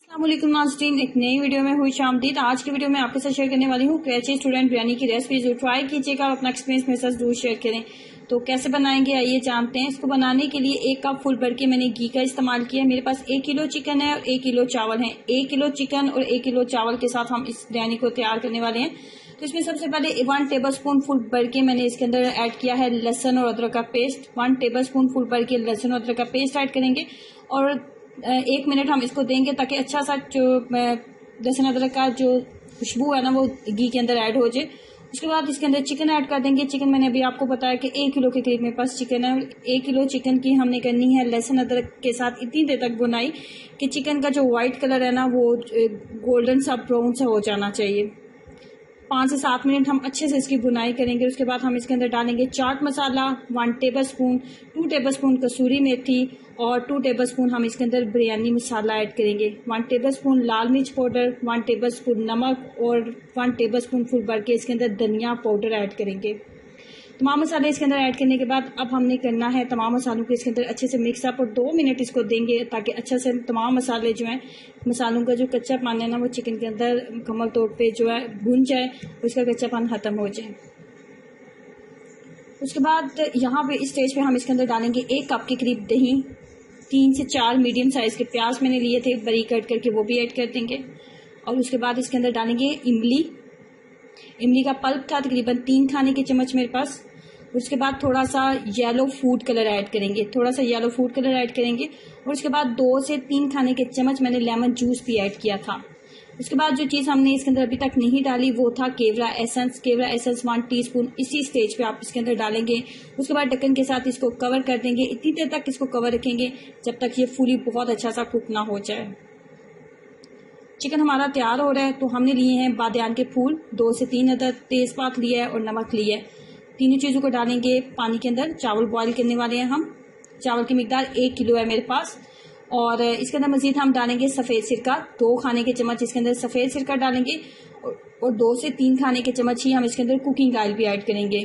अस्सलामुअलैकुम नाज़रीन, एक नई वीडियो में हुई शामदीद। आज की वीडियो में आपके साथ शेयर करने वाली हूँ कराची स्टूडेंट बिरयानी की रेसिपी। जो ट्राई कीजिएगा और अपना एक्सपीरियंस मेरे साथ जरूर शेयर करें। तो कैसे बनाएंगे आइए जानते हैं। इसको बनाने के लिए 1 कप फुल भर के मैंने घी का इस्तेमाल किया है। मेरे पास 1 किलो चिकन है और 1 किलो चावल है। 1 किलो चिकन और 1 किलो चावल के साथ हम इस बिरयानी को तैयार करने वाले हैं। तो इसमें सबसे पहले 1 टेबल स्पून फुल भर के मैंने इसके अंदर ऐड किया है लहसुन और अदरक का पेस्ट। 1 टेबल स्पून फुल भर के लहसुन और अदरक का पेस्ट ऐड करेंगे और 1 मिनट हम इसको देंगे ताकि अच्छा सा जो लहसुन अदरक का जो खुशबू है ना वो घी के अंदर ऐड हो जाए। उसके बाद इसके अंदर चिकन ऐड कर देंगे। चिकन मैंने अभी आपको बताया कि 1 किलो के करीब मेरे पास चिकन है। 1 किलो चिकन की हमने करनी है लहसुन अदरक के साथ इतनी देर तक बुनाई कि चिकन का जो वाइट कलर है ना वो गोल्डन सा ब्राउन सा हो जाना चाहिए। 5 से 7 मिनट हम अच्छे से इसकी बुनाई करेंगे। उसके बाद हम इसके अंदर डालेंगे chaat masala 1 table spoon, 2 table spoon कसूरी मेथी और 2 टेबल स्पून हम इसके अंदर बिरयानी मसाला ऐड करेंगे। 1 टेबल स्पून लाल मिर्च पाउडर, 1 टेबल स्पून नमक और 1 टेबल स्पून फुल भर के इसके अंदर धनिया पाउडर ऐड करेंगे। तमाम मसाले इसके अंदर ऐड करने के बाद अब हमने करना है तमाम मसालों को इसके अंदर अच्छे से मिक्स अप और 2 मिनट इसको देंगे ताकि अच्छा से तमाम मसाले जो हैं, मसालों का जो कच्चा पानी है ना वो चिकन के अंदर मुकम्मल तौर पे जो है भुन जाए, उसका कच्चा पानी खत्म हो जाए। उसके बाद यहाँ पे इस स्टेज पे हम इसके अंदर डालेंगे 1 कप के करीब दही, 3 से 4 मीडियम साइज के प्याज मैंने लिए थे बारीक कट करके, वो भी ऐड कर देंगे। और उसके बाद इसके अंदर डालेंगे इमली का पल्प था तकरीबन 3 खाने के चम्मच मेरे पास। उसके बाद थोड़ा सा येलो फूड कलर ऐड करेंगे, और उसके बाद 2 से 3 खाने के चम्मच मैंने लेमन जूस भी ऐड किया था। उसके बाद जो चीज़ हमने इसके अंदर अभी तक नहीं डाली वो था केवड़ा एसेंस 1 टीस्पून इसी स्टेज पे आप इसके अंदर डालेंगे। उसके बाद ढक्कन के साथ इसको कवर कर देंगे। इतनी देर तक इसको कवर रखेंगे जब तक ये फुली बहुत अच्छा सा कुक ना हो जाए। चिकन हमारा तैयार हो रहा है तो हमने लिए हैं बादियान के फूल 2 से 3 अदद, तेज़पात लिया है और नमक लिया है। तीनों चीज़ों को डालेंगे पानी के अंदर। चावल बॉईल करने वाले हैं हम। चावल की मिकदार 1 किलो है मेरे पास। और इसके अंदर मज़ीद हम डालेंगे सफ़ेद सिरका 2 खाने के चम्मच इसके अंदर सफ़ेद सिरका डालेंगे और 2 से 3 खाने के चम्मच ही हम इसके अंदर कुकिंग ऑयल भी ऐड करेंगे।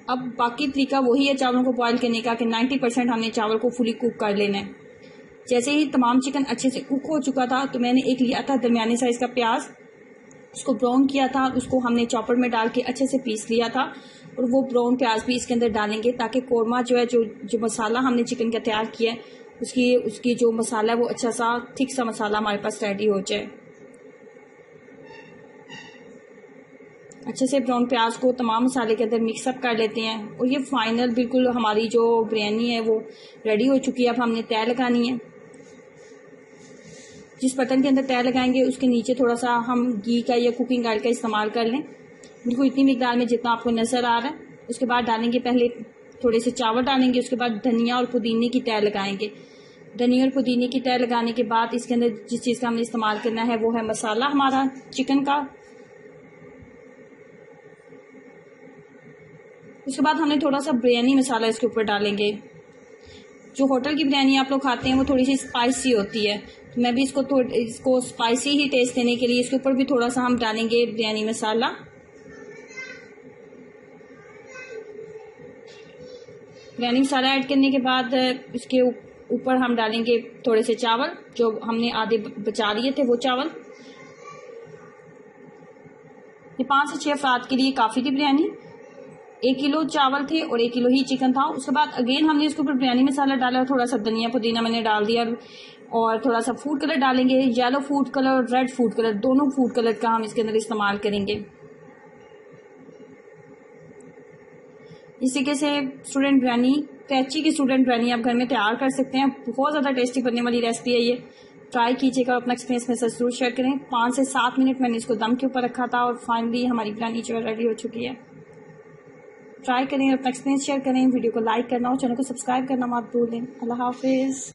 अब बाकी तरीका वही है चावलों को बॉईल करने का कि 90% हमने चावल को फुली कुक कर लेना है। जैसे ही तमाम चिकन अच्छे से कुक हो चुका था तो मैंने एक लिया था दरमियाने साइज़ का प्याज, उसको ब्राउन किया था, उसको हमने चॉपर में डाल के अच्छे से पीस लिया था और वो ब्राउन प्याज भी इसके अंदर डालेंगे ताकि कोरमा जो है जो मसाला हमने चिकन का तैयार किया है उसकी जो मसाला है वो अच्छा सा थिक सा मसाला हमारे पास रेडी हो जाए। अच्छे से ब्राउन प्याज को तमाम मसाले के अंदर मिक्सअप कर लेते हैं और ये फाइनल बिल्कुल हमारी जो बिरयानी है वो रेडी हो चुकी है। अब हमने तय लगानी है। जिस बर्तन के अंदर तय लगाएंगे उसके नीचे थोड़ा सा हम घी का या कुकिंग ऑयल का इस्तेमाल कर लें, बिल्कुल इतनी मिकदार में जितना आपको नज़र आ रहा है। उसके बाद डालेंगे पहले थोड़े से चावल डालेंगे। उसके बाद धनिया और पुदीने की तय लगाएंगे। धनिया और पुदीने की तय लगाने के बाद इसके अंदर जिस चीज़ का हमने इस्तेमाल करना है वो है मसाला हमारा चिकन का। उसके बाद हमने थोड़ा सा बिरयानी मसाला इसके ऊपर डालेंगे। जो होटल की बिरयानी आप लोग खाते हैं वो थोड़ी सी स्पाइसी होती है, तो मैं भी इसको स्पाइसी ही टेस्ट देने के लिए इसके ऊपर भी थोड़ा सा हम डालेंगे बिरयानी मसाला। बिरयानी मसाला ऐड करने के बाद इसके ऊपर हम डालेंगे थोड़े से चावल जो हमने आधे बचा लिए थे वो चावल। ये 5 से 6 अफराद के लिए काफ़ी थी बिरयानी। 1 किलो चावल थे और 1 किलो ही चिकन था। उसके बाद अगेन हमने इसके ऊपर बिरयानी मसाला डाला, थोड़ा सा धनिया पुदीना मैंने डाल दिया और थोड़ा सा फूड कलर डालेंगे। येलो फूड कलर और रेड फूड कलर दोनों फूड कलर का हम इसके अंदर इस्तेमाल करेंगे। इसी के से स्टूडेंट बिरयानी, कराची की स्टूडेंट बिरयानी आप घर में तैयार कर सकते हैं। बहुत ज़्यादा टेस्टी बनने वाली रेसिपी है ये। ट्राई कीजिएगा और अपना एक्सपीरियंस मेरे साथ जरूर शेयर करें। 5 से 7 मिनट मैंने इसको दम के ऊपर रखा था और फाइनली हमारी बिरयानी जो है रेडी हो चुकी है। ट्राई करें और अपना एक्सपीरियंस शेयर करें। वीडियो को लाइक करना और चैनल को सब्सक्राइब करना मत भूलें। अल्लाह हाफिज़।